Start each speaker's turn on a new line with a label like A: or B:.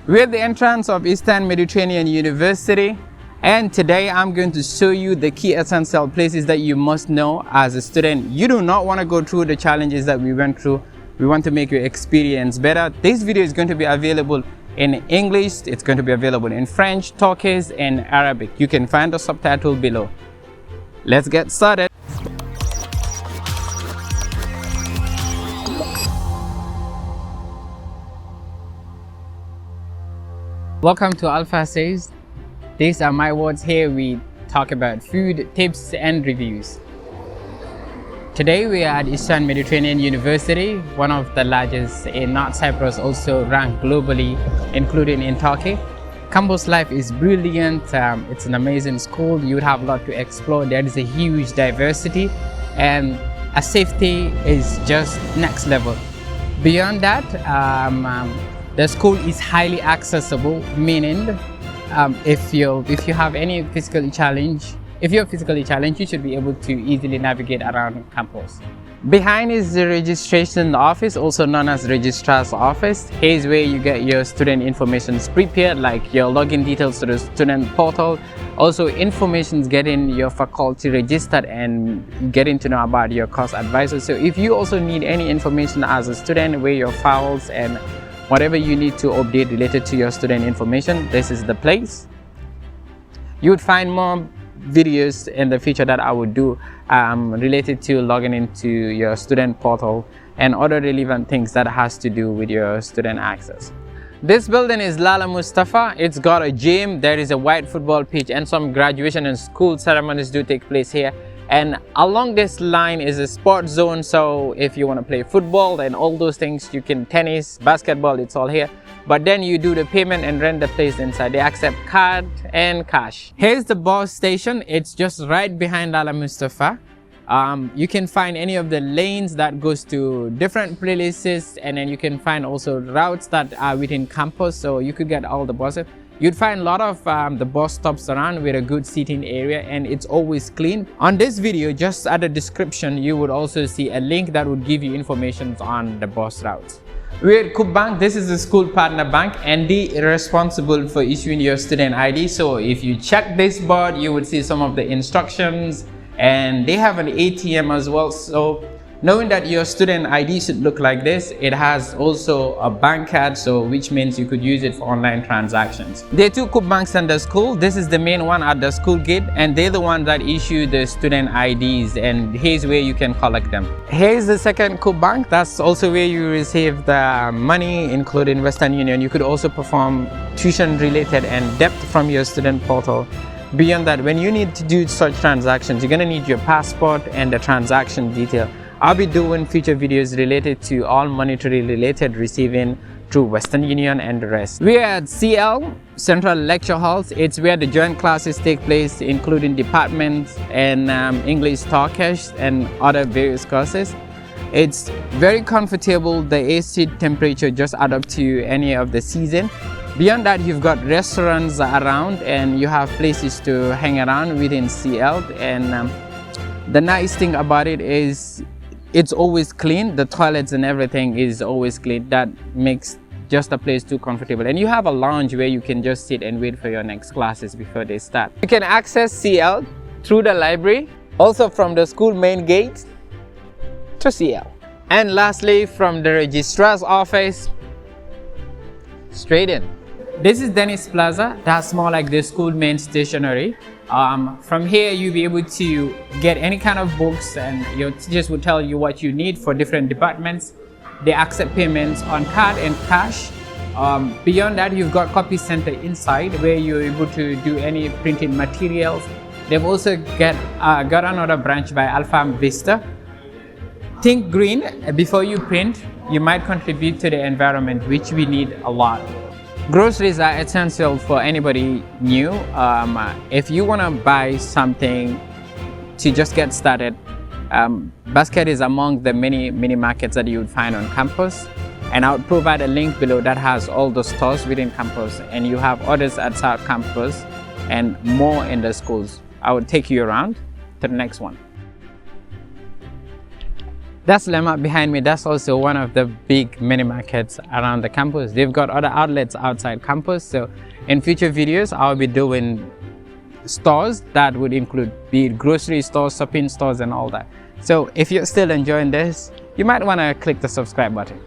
A: We're at the entrance of Eastern Mediterranean University, and today I'm going to show you the key essential places that you must know as a student. You do not want to go through the challenges that we went through. We want to make your experience better. This video is going to be available in English, it's going to be available in French, Turkish, and Arabic. You can find the subtitle below. Let's get started. Welcome to Alpha Says. These are my words. Here we talk about food, tips, and reviews. Today we are at Eastern Mediterranean University, one of the largest in North Cyprus, also ranked globally, including in Turkey. Campus life is brilliant. It's an amazing school. You would have a lot to explore. There is a huge diversity, and safety is just next level. Beyond that, the school is highly accessible, meaning if you have any physical challenge, if you're physically challenged, you should be able to easily navigate around campus. Behind is the registration office, also known as registrar's office. Here's where you get your student information prepared, like your login details to the student portal. Also, information getting your faculty registered and getting to know about your course advisor. So if you also need any information as a student, where your files and whatever you need to update related to your student information, this is the place. You would find more videos in the future that I would do related to logging into your student portal and other relevant things that has to do with your student access. This building is Lala Mustafa. It's got a gym, there is a white football pitch, and some graduation and school ceremonies do take place here. And along this line is a sports zone, so if you want to play football and all those things, you can tennis, basketball, it's all here. But then you do the payment and rent the place inside. They accept card and cash. Here's the bus station. It's just right behind Lala Mustafa. You can find any of the lanes that goes to different places, and then you can find also routes that are within campus, so you could get all the buses. You'd find a lot of the bus stops around with a good seating area, and it's always clean. On this video, just at the description, you would also see a link that would give you information on the bus routes. We're at Coop Bank. This is the school partner bank, and they are responsible for issuing your student ID. So if you check this board, you would see some of the instructions, and they have an ATM as well. So knowing that your student ID should look like this, it has also a bank card, so which means you could use it for online transactions. There are two Coop Banks in the school. This is the main one at the school gate, and they're the one that issue the student IDs, and here's where you can collect them. Here's the second Coop Bank. That's also where you receive the money, including Western Union. You could also perform tuition related and debt from your student portal. Beyond that, when you need to do such transactions, you're gonna need your passport and the transaction detail. I'll be doing future videos related to all monetary related receiving through Western Union and the rest. We are at CL, Central Lecture Halls. It's where the joint classes take place, including departments and English, Turkish, and other various courses. It's very comfortable. The AC temperature just add up to any of the season. Beyond that, you've got restaurants around, and you have places to hang around within CL. And the nice thing about it is it's always clean. The toilets and everything is always clean. That makes just a place too comfortable. And you have a lounge where you can just sit and wait for your next classes before they start. You can access CL through the library, also from the school main gate to CL. And lastly, from the registrar's office, straight in. This is Dennis Plaza. That's more like the school main stationery. From here, you'll be able to get any kind of books, and your teachers will tell you what you need for different departments. They accept payments on card and cash. Beyond that, you've got copy center inside where you're able to do any printing materials. They've also got another branch by Alpha Vista. Think green. Before you print, you might contribute to the environment, which we need a lot. Groceries are essential for anybody new. If you want to buy something to just get started, Basket is among the many mini markets that you would find on campus. And I would provide a link below that has all the stores within campus, and you have others at South Campus and more in the schools. I would take you around to the next one. That's Lemma behind me. That's also one of the big mini markets around the campus. They've got other outlets outside campus. So in future videos, I'll be doing stores that would include be it grocery stores, shopping stores and all that. So if you're still enjoying this, you might want to click the subscribe button.